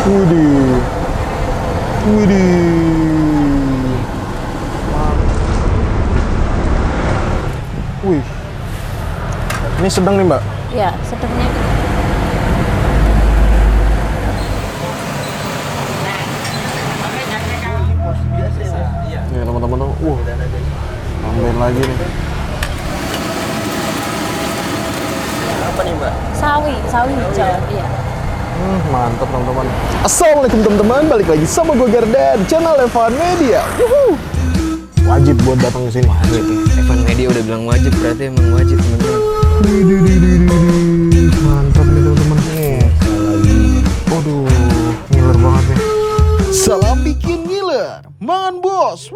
Widih. Widih. Wih. Ini sedang nih, Mbak? Iya, sedangnya. Nih teman-teman tuh, tambahin lagi nih. Apa nih Mbak? Sawi hijau. Iya. Mantap teman-teman. Assalamualaikum teman-teman, balik lagi sama gue Gardan, channel Evan Media. Wajib buat datang ke sini. Wajib. Evan Media udah bilang wajib, berarti emang wajib teman-teman. Mantap nih teman-teman. Nih, lagi. Waduh, ngiler banget nih. Salam bikin ngiler, mangan bos.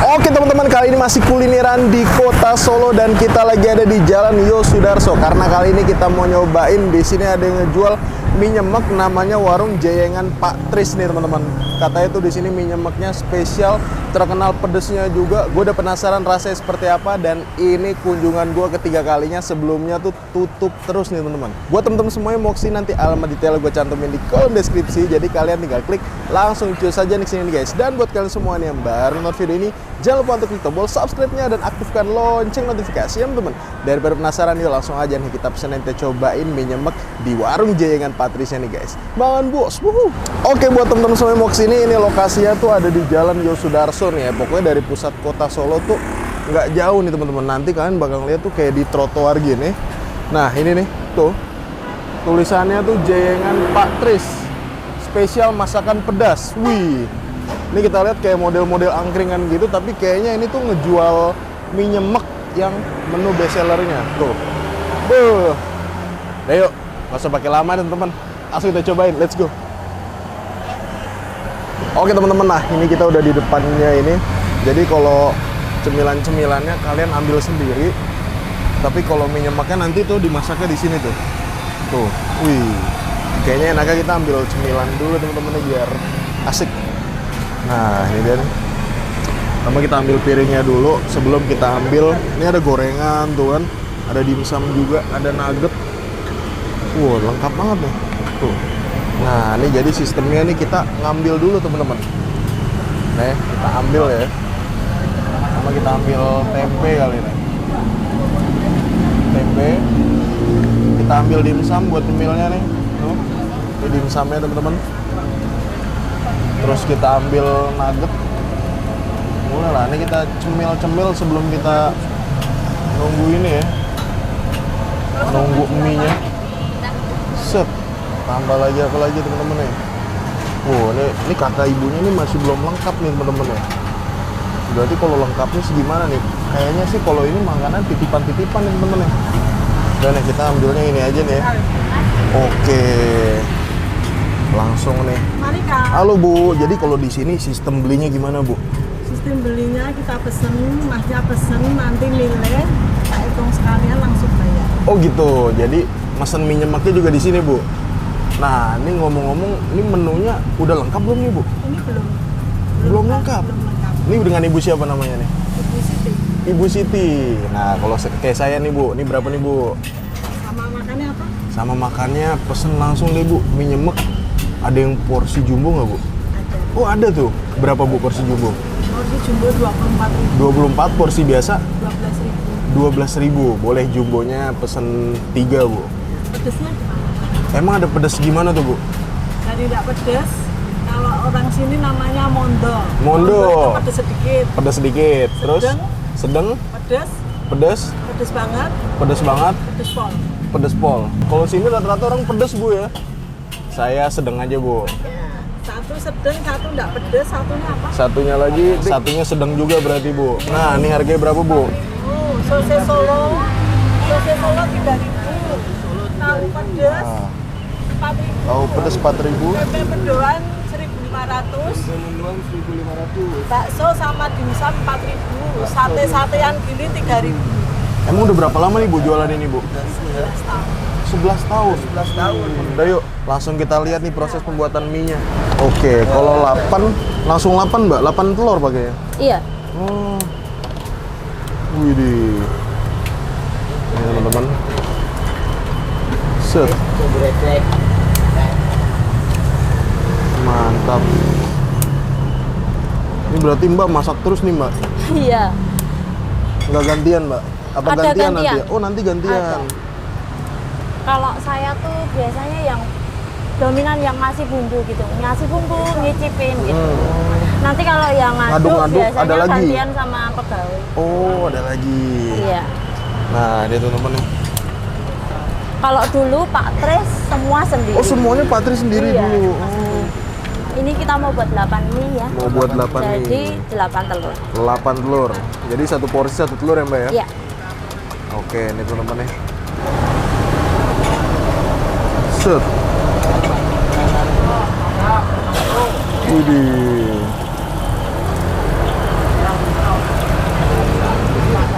Oke teman-teman, kali ini masih kulineran di kota Solo dan kita lagi ada di Jalan Yosudarso. Karena kali ini kita mau nyobain, di sini ada yang ngejual mie nyemek, namanya warung Jayengan Pak Tris nih teman-teman. Katanya tuh di sini mie nyemeknya spesial, terkenal pedesnya juga. Gue udah penasaran rasanya seperti apa, dan ini kunjungan gue ketiga kalinya. Sebelumnya tuh tutup terus nih teman-teman. Buat teman-teman semuanya mau kesini, nanti alamat detail gue cantumin di kolom deskripsi. Jadi kalian tinggal klik langsung cus aja nih kesini guys. Dan buat kalian semua nih yang baru nonton video ini, jangan lupa untuk klik tombol subscribe-nya dan aktifkan lonceng notifikasi ya teman-teman. Daripada penasaran, yuk langsung aja nih kita pesen, kita cobain mie nyemek di warung Jayengan Patrisnya nih guys. Mangan bos. Oke, buat teman-teman semua yang mau kesini, ini lokasinya tuh ada di Jalan Yosudarso nih ya. Pokoknya dari pusat kota Solo tuh nggak jauh nih teman-teman. Nanti kalian bakal lihat tuh kayak di trotoar gini. Nah ini nih tuh tulisannya tuh Jayengan Pak Tris, spesial masakan pedas. Wih, ini kita lihat kayak model-model angkringan gitu, tapi kayaknya ini tuh ngejual mie nyemek yang menu bestsellernya tuh. Yuk, nggak usah pakai lama teman-teman, langsung kita cobain, let's go. Oke teman-teman, nah ini kita udah di depannya ini. Jadi kalau cemilan-cemilannya kalian ambil sendiri, tapi kalau mie nyemeknya nanti tuh dimasaknya di sini tuh. Tuh, wih, kayaknya enaknya kita ambil cemilan dulu teman-teman biar asik. Nah ini dia nih. Pertama kita ambil piringnya dulu sebelum kita ambil. Ini ada gorengan tuh kan, ada dimsum juga, ada nugget. Wow, lengkap banget nih. Tuh. Nah ini jadi sistemnya nih, kita ngambil dulu teman-teman. Nih kita ambil ya. Sama kita ambil tempe kali ini. Tempe. Kita ambil dimsum buat cemilnya nih. Tuh. Ini dimsumnya teman-teman. Terus kita ambil nugget. Mulai lah, ini kita cemil-cemil sebelum kita nunggu ini ya. Nunggu mie-nya. Set. Tambah lagi apa lagi teman-teman ya. Wow, ini kakak ibunya ini masih belum lengkap nih teman-teman ya. Berarti kalau lengkapnya segimana nih? Kayaknya sih kalau ini makanan titipan-titipan nih teman-teman ya. Dan ya, kita ambilnya ini aja nih ya. Oke. Langsung nih. Mari Kak. Halo Bu, jadi kalau di sini sistem belinya gimana Bu? Sistem belinya kita pesen, Masnya pesen, nanti milih, kita hitung sekalian langsung bayar. Oh gitu, jadi mesen mie nyemeknya juga di sini Bu. Nah, ini ngomong-ngomong, ini menunya udah lengkap belum nih Bu? Ini Belum lengkap. Belum lengkap. Ini dengan Ibu siapa namanya nih? Ibu Siti. Ibu Siti. Nah, kalau kayak saya nih Bu, ini berapa nih Bu? Sama makannya apa? Sama makannya pesen langsung deh Bu, mie nyemek. Ada yang porsi jumbo nggak Bu? Ada. Oh ada tuh. Berapa Bu porsi jumbo? Porsi jumbo 24.000. 24, porsi biasa 12.000. 12.000. Boleh jumbonya pesen 3 Bu. Pedesnya gimana? Emang ada pedas gimana tuh Bu? Jadi tidak pedes. Kalau orang sini namanya mondo. Mondo. Itu pedes sedikit. Pedas sedikit. Terus sedang, Pedes. pedas, Pedes banget. pedas banget, Pedes pol. pedas pol. Kalau sini rata-rata orang pedas Bu ya. Saya sedang aja Bu. Ya. Satu sedang, satu enggak pedes, satunya apa? Satunya lagi, satunya sedang juga berarti Bu. Nah, ini harganya berapa Bu? Sosis Solo 3.000. Tahu pedes 4.000. Tahu pedas 4.000. Tempe mendoan 1.500. Bakso sama dimsum 4.000. Sate-satean gini 3.000. Emang udah berapa lama nih Bu jualan ini Bu? 11 tahun. 11 tahun. 11 tahun. Udah yuk, langsung kita lihat nih proses pembuatan mie-nya. Oke, kalau 8, langsung 8 Mbak? 8 telur pakainya? Iya. Oh. Widih. Ini teman-teman. Set. berarti Mbak masak terus nih Mbak? Iya. Nggak gantian Mbak? Apa Ada gantian nanti? gantian. Oh nanti gantian. Ada. Kalau saya tuh biasanya yang dominan yang ngasih bumbu gitu, ngasih bumbu, ngicipin gitu. Nanti kalau yang ngaduk Ngaduk-ngaduk biasanya ada lagi? gantian sama pegawai. Oh ada lagi. Iya. Nah dia teman-teman nih. Kalau dulu Pak Tres semua sendiri. Oh semuanya Pak Tri sendiri Iya. dulu. Oh. Ini kita mau buat 8 mie ya. Mau buat 8 Jadi nih. 8 telur. 8 telur. Jadi satu porsi satu telur ya Mbak ya? Iya. Oke ini teman-teman nih. Set. Widih.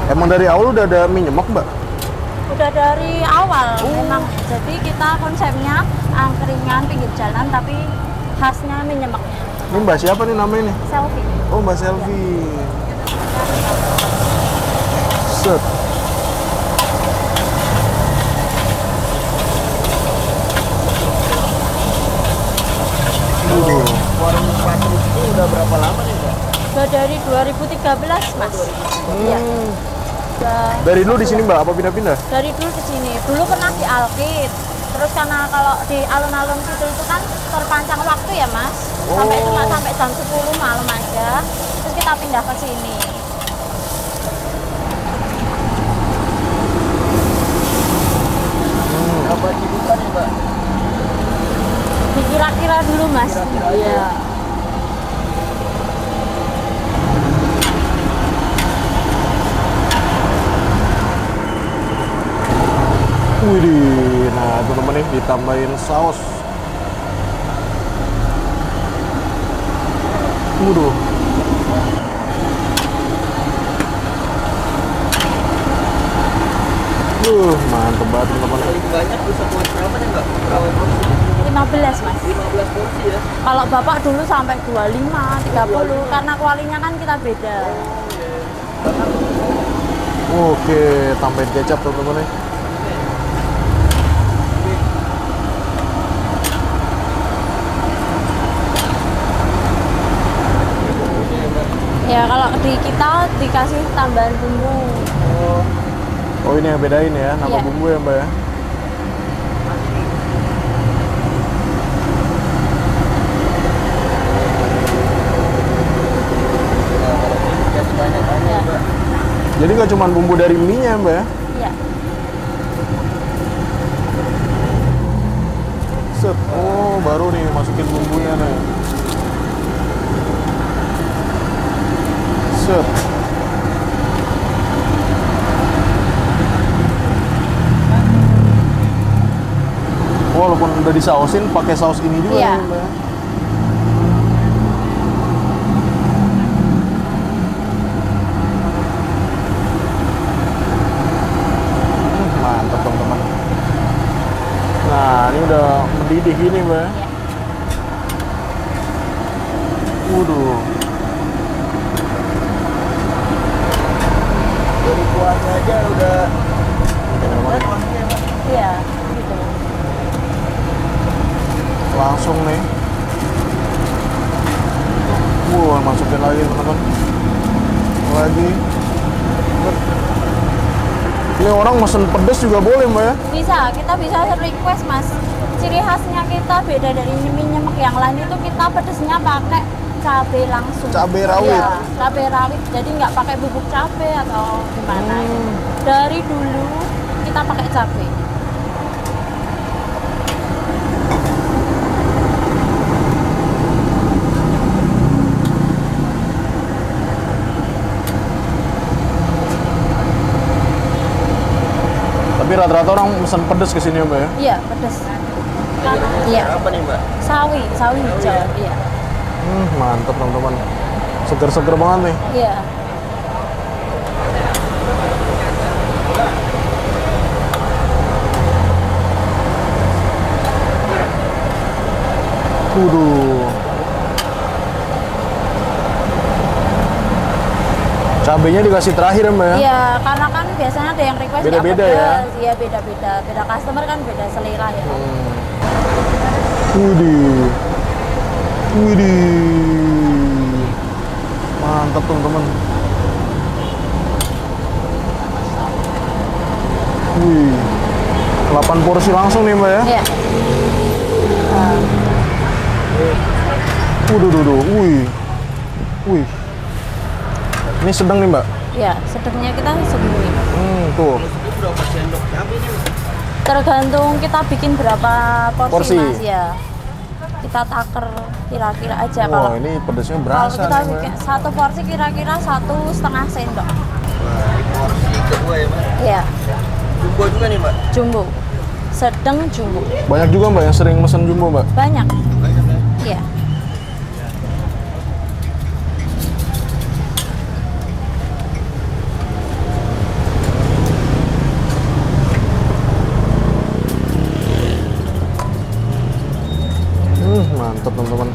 Emang dari awal udah ada mie nyemek Mbak? Udah dari awal memang. Jadi kita konsepnya angkringan pinggir jalan tapi khasnya mie nyemeknya. Ini Mbak siapa nih namanya nih? Selfie. Oh Mbak Selfie. Set. Warung Patris ini udah berapa lama nih Mbak? Udah dari 2013 Mas. Iya. Udah Dari dulu di sini Mbak apa pindah-pindah? dari dulu ke sini. Dulu pernah di Alkit. Terus karena kalau di alun-alun gitu itu kan terpancang waktu ya Mas. Sampai cuma sampai jam 10 malam aja. Terus kita pindah ke sini. Berapa cidukan nih Mbak? Dikira-kira dulu Mas. Iya. Widih, nah teman-teman nih ditambahin saus. Waduh. Mantep banget teman-teman. Paling banyak bisa buat berapa nih Mbak? Berapa porsi? 15 Mas. 15 porsi ya? Kalau Bapak dulu sampai 25, 30 karena kualinya kan kita beda. Oke, tambahin kecap teman-teman nih. Ya kalau di kita dikasih tambahan bumbu. Oh ini yang bedain ya, nama Iya. bumbu ya Mbak ya. Ya. Jadi nggak cuma bumbu dari mie-nya Mbak ya? Iya. Set. Oh baru nih masukin bumbunya nih. Set. Walaupun udah disausin, pakai saus ini juga Iya. nih Mbak ya. Mantap teman-teman. Nah ini udah mendidih ini Mbak ya. Iya. Waduh. Dari kuahnya aja udah Iya, gitu. Langsung nih. Wah, masukin lagi teman-teman. Lagi. Ini orang mesen pedes juga boleh Mbak ya? Bisa, kita bisa request Mas. Ciri khasnya kita beda dari mie nyemek yang lain itu kita pedesnya pakai cabai langsung. Cabai rawit. Iya, cabai rawit. Jadi nggak pakai bubuk cabai atau gimana. Dari dulu kita pakai cabai. Tapi rata-rata orang mesen pedes ke sini ya Mbak ya? Iya, pedes. Iya. apa nih Mbak? Sawi hijau. Iya. Mantep teman-teman. Seger-seger banget nih. Iya. Waduh. Cabenya dikasih terakhir ya Mbak ya? Iya, karena kan biasanya ada yang request nggak Beda-beda ya? pedes. Iya, beda-beda. Beda customer kan beda selera ya. Kan? Widih. Widih. mantap teman-teman. Wih, 8 porsi langsung nih Mbak ya? Iya. Wih. Wih. Ini sedang nih Mbak? Iya, sedangnya kita segini. Tuh. Tergantung kita bikin berapa porsi, Porsi. Mas ya. Kita taker kira-kira aja Wah, kalau ini pedasnya kalau berasa kita nih Mbak. bikin satu porsi kira-kira 1,5 sendok. Porsi kedua ya Mbak. Iya, Jumbo juga nih Mbak. jumbo. Sedang jumbo. Banyak juga Mbak yang sering mesen jumbo Mbak? Banyak. Iya. Mantap teman-teman.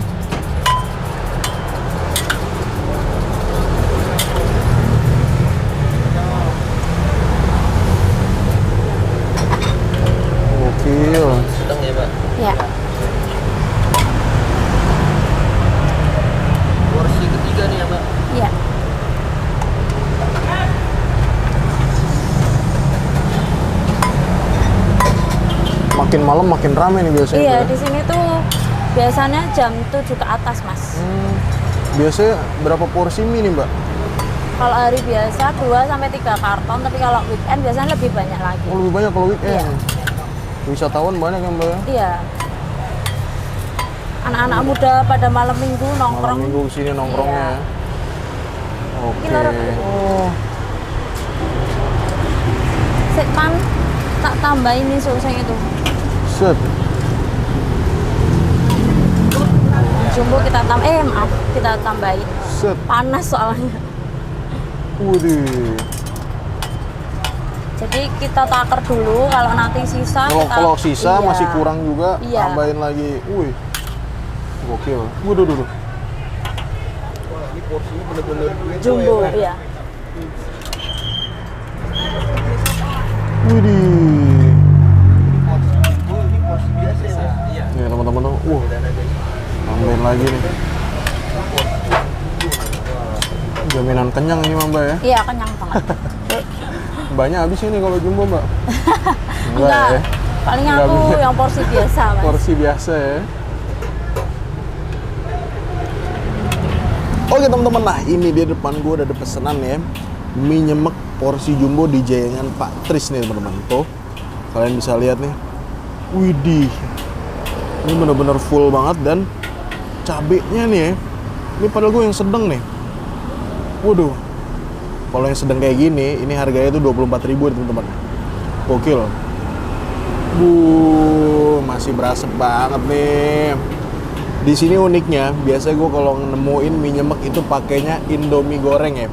Gokil. Sedang ya Mbak. Iya. Porsi ketiga nih ya Mbak. Iya. Makin malam makin rame nih biasanya. Iya, Mbak, ya? di sini tuh biasanya jam 7 ke atas, Mas. Biasanya berapa porsi mie nih Mbak? Kalau hari biasa 2 sampai 3 karton, tapi kalau weekend biasanya lebih banyak lagi. Oh, lebih banyak kalau weekend. Iya. Wisatawan banyak ya Mbak ya? Iya. Anak-anak muda pada malam minggu Malam nongkrong. minggu sini nongkrongnya. Iya. Ya. Oke. Gila, Rob. Oh, Setan tak tambah ini sausnya itu. set. Jumbo kita maaf, kita tambahin. Set. Panas soalnya. Waduh. Jadi kita taker dulu, kalau nanti sisa Kalau sisa iya. masih kurang juga, Iya. tambahin lagi. Wih. Gokil. Waduh. Wah ini porsinya bener-bener Jumbo, iya. Widih. Porsi jumbo, ini porsi biasa ya Mbak. Iya. Nih teman-teman, tambahin lagi nih. Jaminan kenyang ini Mbak ya. Iya, kenyang banget. Banyak habis ini kalau jumbo Mbak. Enggak. ya. Paling Enggak aku bisa. yang porsi biasa, Mas. Porsi biasa ya. Oke teman-teman, nah ini dia depan gue udah ada pesanan ya. Mie nyemek porsi jumbo di jayangan Pak Tris nih teman-teman. Tuh, kalian bisa lihat nih. Widih. Ini bener-bener full banget dan cabenya nih ya. Ini padahal gue yang sedang nih. Waduh. Kalau yang sedang kayak gini, ini harganya tuh 24.000 teman-teman. Gokil. Masih berasa banget nih. Di sini uniknya, biasa gue kalau nemuin mie nyemek itu pakainya Indomie goreng ya.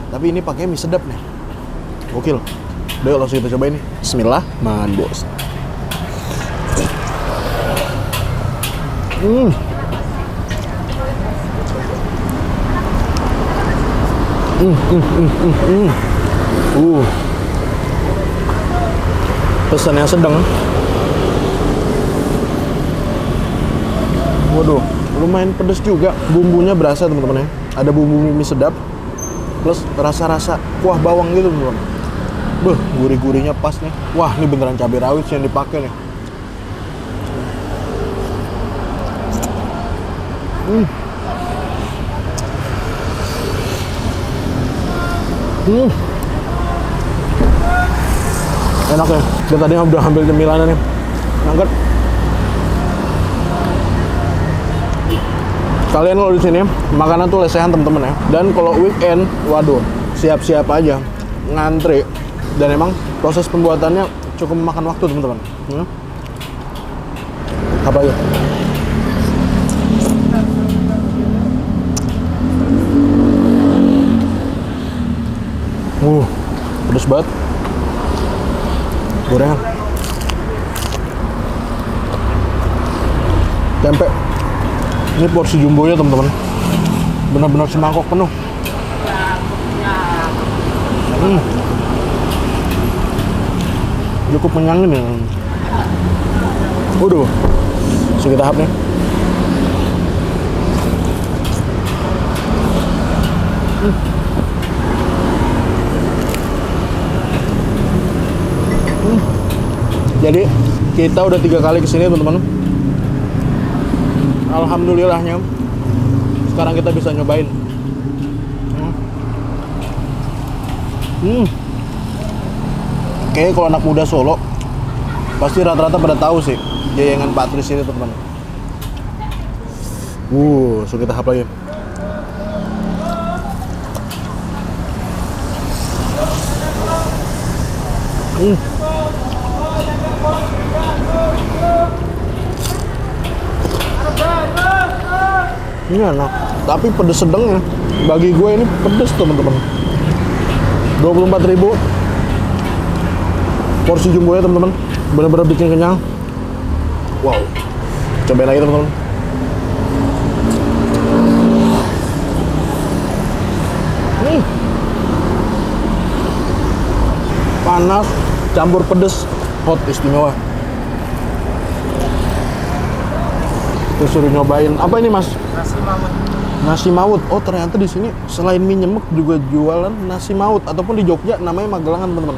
Tapi ini pakai mie sedap nih. Gokil. Udah langsung kita cobain nih. Bismillah, makan bos. Pesannya sedang. Waduh, lumayan pedes juga. Bumbunya berasa teman-teman ya. Ada bumbu mie sedap plus rasa-rasa kuah bawang gitu teman-teman. Gurih-gurihnya pas nih. Wah, ini beneran cabai rawit yang dipakai nih. Enak ya. Dia tadi udah ambil cemilannya nih. Angkat. Kalian kalau di sini makanan tuh lesehan teman-teman ya. Dan kalau weekend, waduh, siap-siap aja ngantri. Dan emang proses pembuatannya cukup memakan waktu teman-teman. Apa aja? Pedes banget. Gorengan. Tempe. Ini porsi jumbo ya teman-teman. Benar-benar semangkok penuh. Cukup menyanggin ya. Waduh. Sedikit tahap nih. Jadi kita udah 3 kali kesini teman-teman. Alhamdulillahnya sekarang kita bisa nyobain. Kayaknya kalau anak muda Solo pasti rata-rata pada tahu sih jajangan Patris ini teman-teman. So kita hap lagi. Ini enak, tapi pedes sedang ya. Bagi gue ini pedes teman-teman. 24.000 porsi jumbo ya teman-teman, bener-bener bikin kenyang. Wow, cobain lagi teman-teman. Panas campur pedes, hot, istimewa. Terus suruh nyobain apa ini mas? Nasi maut. Nasi maut. Oh ternyata di sini selain mie nyemek juga jualan nasi maut, ataupun di Jogja namanya Magelangan teman-teman.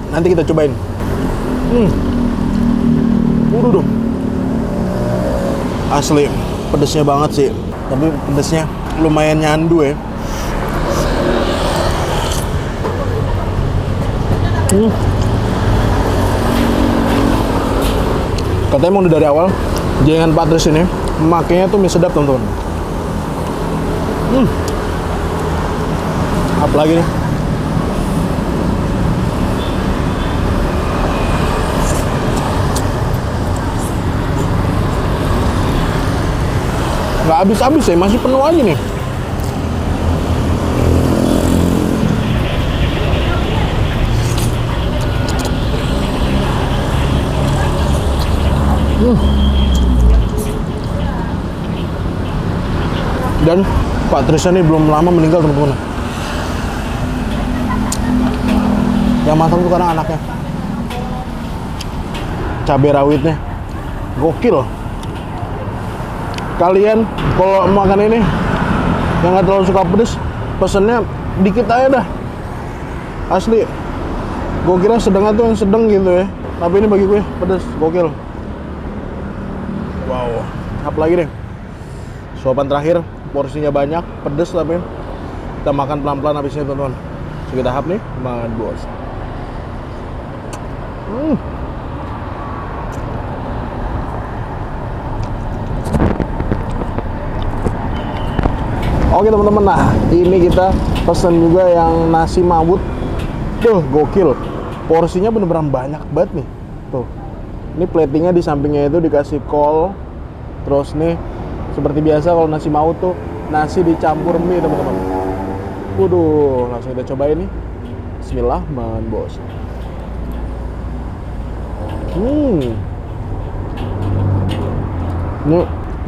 Nanti kita cobain. Udah dong. Asli pedesnya banget sih, tapi pedesnya lumayan nyandu ya. Katanya emang udah dari awal jajangan Patris ini makanya tuh mie sedap teman-teman. Apa lagi nih? Nggak habis-habis ya, masih penuh aja nih. Dan Pak Trisha ini belum lama meninggal teman-teman. Yang matang tuh sekarang anaknya. Cabai rawitnya gokil. Kalian kalau makan ini yang nggak terlalu suka pedes, pesennya dikit aja dah. Asli, gue kira sedangnya tuh yang sedang gitu ya, tapi ini bagi gue pedes, gokil. Wow, apa lagi deh? Suapan terakhir, porsinya banyak, pedes tapi kita makan pelan-pelan habisnya teman-teman. So, kita hap nih, makan bos. Oke teman-teman, nah ini kita pesen juga yang nasi maut. Tuh gokil, porsinya bener-bener banyak banget nih. Tuh, ini platingnya di sampingnya itu dikasih kol. Terus nih, seperti biasa kalau nasi maut tuh nasi dicampur mie teman-teman. Waduh, langsung kita cobain nih. Bismillah, man bos. Ini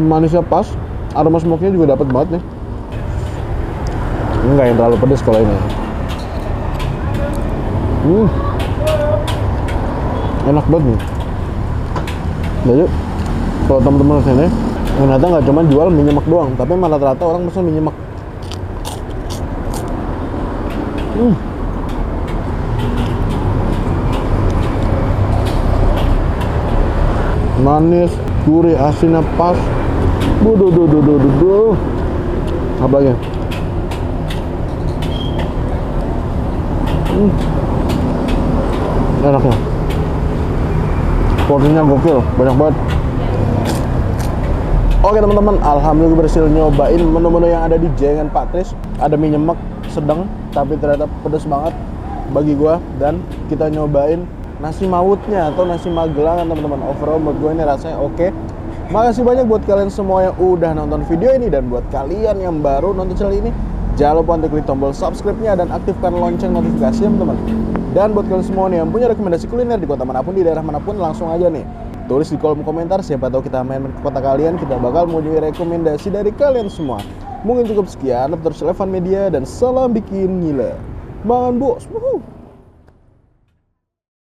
manisnya pas, aroma smoke-nya juga dapat banget nih. Ini nggak yang terlalu pedas kalau ini. Enak banget nih. Jadi kalau teman-teman sini ternyata nggak cuma jual mie nyemek doang, tapi malah rata-rata orang pesen mie nyemek. Manis, gurih, asinnya pas. Apa lagi? Enaknya. Porsinya gokil, banyak banget. Oke teman-teman, alhamdulillah berhasil nyobain menu-menu yang ada di jajangan Patris. Ada mie nyemek sedang, tapi ternyata pedas banget bagi gua. Dan kita nyobain nasi mautnya atau nasi Magelangan teman-teman. Overall buat gue ini rasanya oke. Makasih banyak buat kalian semua yang udah nonton video ini. Dan buat kalian yang baru nonton channel ini, jangan lupa untuk klik tombol subscribe-nya dan aktifkan lonceng notifikasi teman-teman. Dan buat kalian semua nih yang punya rekomendasi kuliner di kota manapun, di daerah manapun, langsung aja nih tulis di kolom komentar. Siapa tahu kita main ke kota kalian, kita bakal mau jadi rekomendasi dari kalian semua. Mungkin cukup sekian, terus Levan Media dan salam bikin gila. Mangan bos. Woohoo.